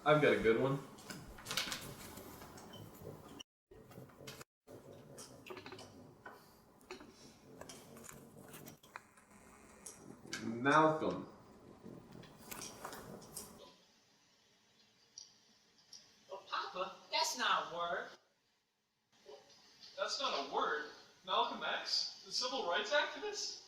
I've got a good one. Malcolm. Oh, Papa, that's not a word. That's not a word. Malcolm X, the civil rights activist?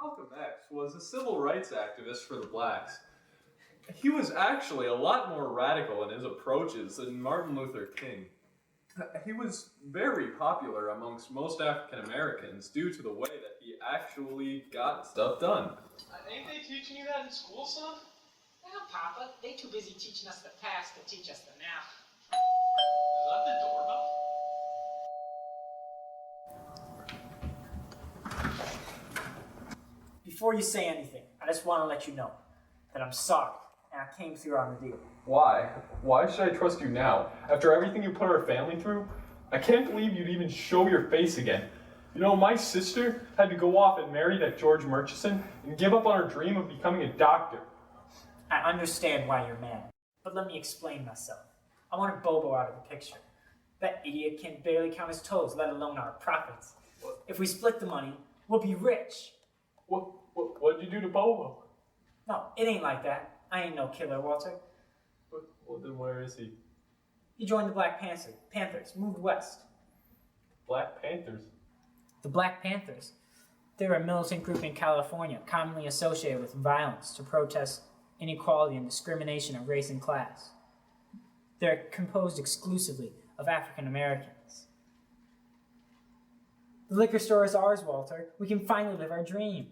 Malcolm X was a civil rights activist for the blacks. He was actually a lot more radical in his approaches than Martin Luther King. He was very popular amongst most African Americans due to the way that he actually got stuff done. Ain't they teaching you that in school, son? Well, Papa, they too busy teaching us the past to teach us the now. Is that the doorbell? Before you say anything, I just want to let you know that I'm sorry, and I came through on the deal. Why? Why should I trust you now? After everything you put our family through? I can't believe you'd even show your face again. You know, my sister had to go off and marry that George Murchison and give up on her dream of becoming a doctor. I understand why you're mad, but let me explain myself. I wanted Bobo out of the picture. That idiot can barely count his toes, let alone our profits. If we split the money, we'll be rich. What'd you do to Bobo? No, it ain't like that. I ain't no killer, Walter. Well, then where is he? He joined the Black Panthers, moved west. Black Panthers? The Black Panthers. They're a militant group in California, commonly associated with violence to protest inequality and discrimination of race and class. They're composed exclusively of African Americans. The liquor store is ours, Walter. We can finally live our dream.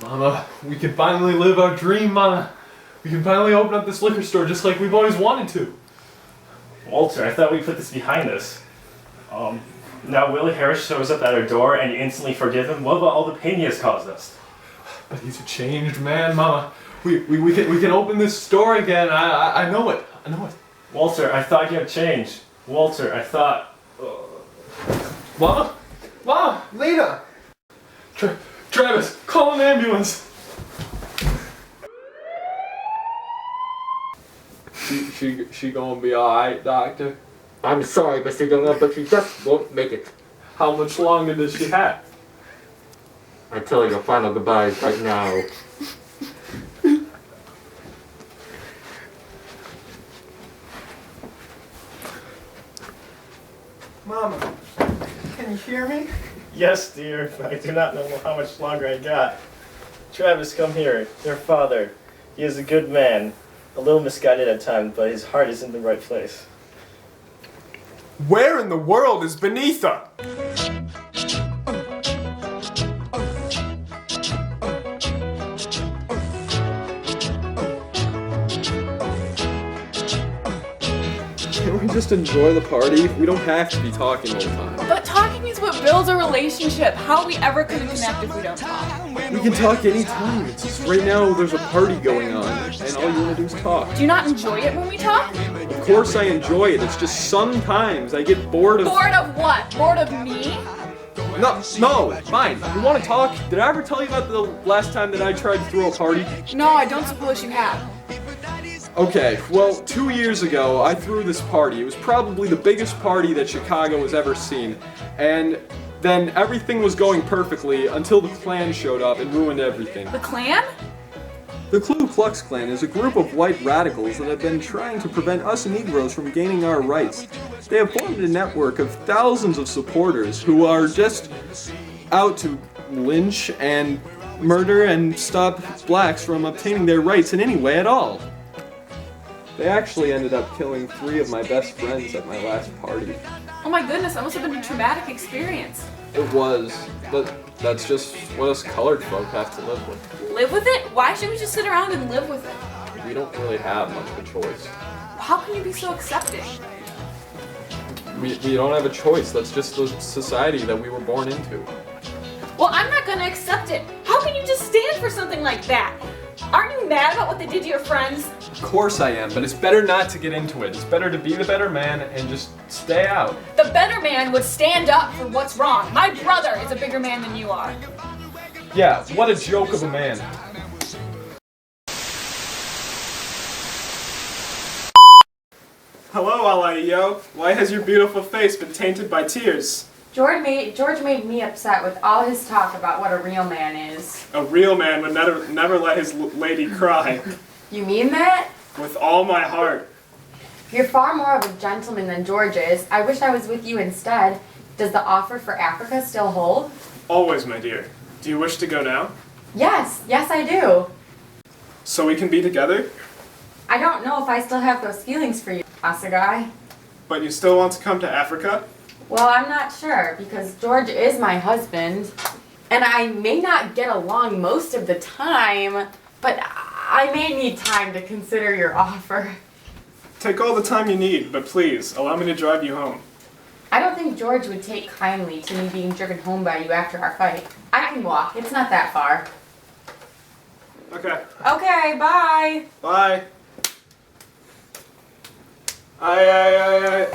Mama, we can finally live our dream, Mama. We can finally open up this liquor store just like we've always wanted to. Walter, I thought we put this behind us. Now Willie Harris shows up at our door and you instantly forgive him. What about all the pain he has caused us? But he's a changed man, Mama. We can open this store again. I know it. I know it. Walter, I thought you had changed. Walter, I thought... Mama? Mama! Lena! Travis, call an ambulance! She gonna be alright, doctor? I'm sorry, Mr. Younger, but she just won't make it. How much longer does she have? I tell her your final goodbyes right now. Mama, can you hear me? Yes, dear. I do not know how much longer I got. Travis, come here. Your father. He is a good man. A little misguided at times, but his heart is in the right place. Where in the world is Benitha? Can we just enjoy the party? We don't have to be talking all the time. But talking is what builds a relationship. How are we ever going to connect if we don't talk? We can talk anytime. It's just right now there's a party going on, and all you want to do is talk. Do you not enjoy it when we talk? Of course I enjoy it. It's just sometimes I get bored of... Bored of what? Bored of me? No, fine. You want to talk? Did I ever tell you about the last time that I tried to throw a party? No, I don't suppose you have. Okay, well, 2 years ago, I threw this party. It was probably the biggest party that Chicago has ever seen. And then everything was going perfectly until the Klan showed up and ruined everything. The Klan? The Ku Klux Klan is a group of white radicals that have been trying to prevent us Negroes from gaining our rights. They have formed a network of thousands of supporters who are just out to lynch and murder and stop blacks from obtaining their rights in any way at all. They actually ended up killing 3 of my best friends at my last party. Oh my goodness, that must have been a traumatic experience. It was, but that's just what us colored folk have to live with. Live with it? Why should we just sit around and live with it? We don't really have much of a choice. How can you be so accepting? We don't have a choice. That's just the society that we were born into. Well, I'm not gonna accept it. How can you just stand for something like that? Aren't you mad about what they did to your friends? Of course I am, but it's better not to get into it. It's better to be the better man and just stay out. The better man would stand up for what's wrong. My brother is a bigger man than you are. Yeah, what a joke of a man. Hello, Alaio. Why has your beautiful face been tainted by tears? George made me upset with all his talk about what a real man is. A real man would never let his lady cry. You mean that? With all my heart. You're far more of a gentleman than George is. I wish I was with you instead. Does the offer for Africa still hold? Always, my dear. Do you wish to go now? Yes, I do. So we can be together? I don't know if I still have those feelings for you, Asagai. But you still want to come to Africa? Well, I'm not sure, because George is my husband, and I may not get along most of the time, but I may need time to consider your offer. Take all the time you need, but please, allow me to drive you home. I don't think George would take kindly to me being driven home by you after our fight. I can walk. It's not that far. Okay. Okay, bye. Bye. Aye.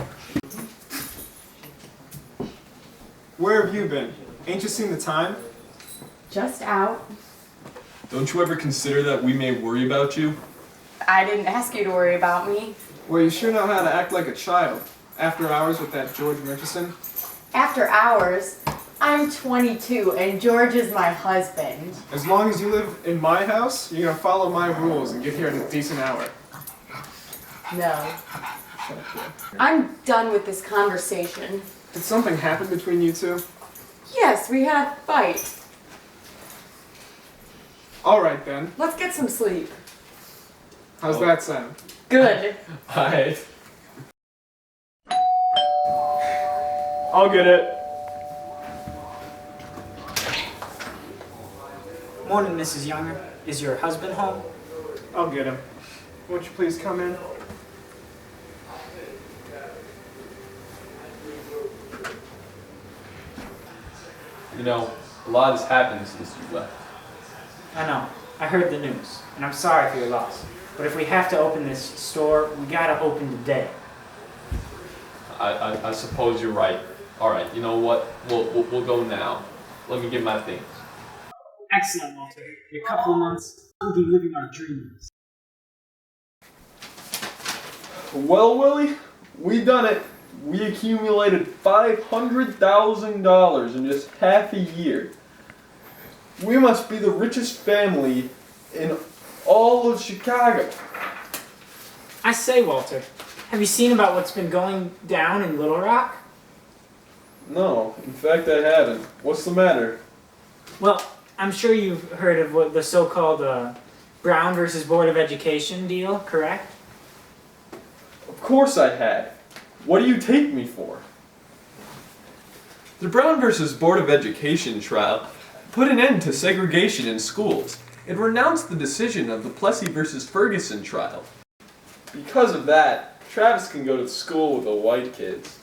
Where have you been? Ain't you seen the time? Just out. Don't you ever consider that we may worry about you? I didn't ask you to worry about me. Well, you sure know how to act like a child. After hours with that George Murchison. After hours, I'm 22 and George is my husband. As long as you live in my house, you're gonna follow my rules and get here in a decent hour. No. I'm done with this conversation. Did something happen between you two? Yes, we had a fight. Alright then. Let's get some sleep. How's that sound? Good. Alright. I'll get it. Morning, Mrs. Younger. Is your husband home? I'll get him. Won't you please come in? You know, a lot has happened since you left. I know. I heard the news, and I'm sorry for your loss. But if we have to open this store, we gotta open today. I suppose you're right. All right, you know what? We'll go now. Let me get my things. Excellent, Walter. In a couple of months, we'll be living our dreams. Well, Willie, we done it. We accumulated $500,000 in just half a year. We must be the richest family in all of Chicago. I say, Walter, have you seen about what's been going down in Little Rock? No, in fact I haven't. What's the matter? Well, I'm sure you've heard of what the so-called Brown versus Board of Education deal, correct? Of course I had. What do you take me for? The Brown versus Board of Education trial put an end to segregation in schools. It renounced the decision of the Plessy versus Ferguson trial. Because of that, Travis can go to school with the white kids.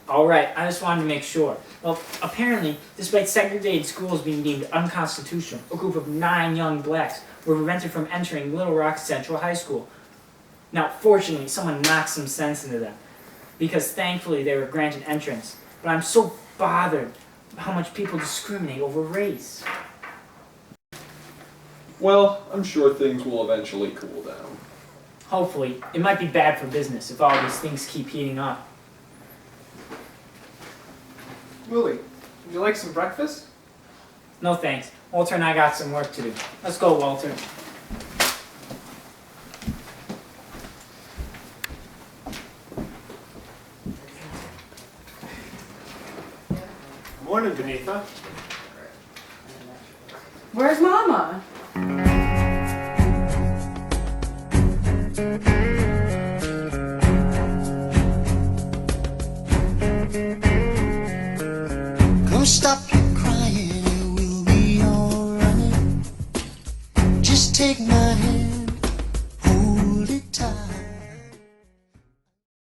All right, I just wanted to make sure. Well, apparently, despite segregated schools being deemed unconstitutional, a group of 9 young blacks were prevented from entering Little Rock Central High School. Now, fortunately, someone knocked some sense into them, because thankfully they were granted entrance. But I'm so bothered how much people discriminate over race. Well, I'm sure things will eventually cool down. Hopefully, it might be bad for business if all these things keep heating up. Willie, would you like some breakfast? No thanks. Walter and I got some work to do. Let's go, Walter. Morning, Benitha. Where's Mama?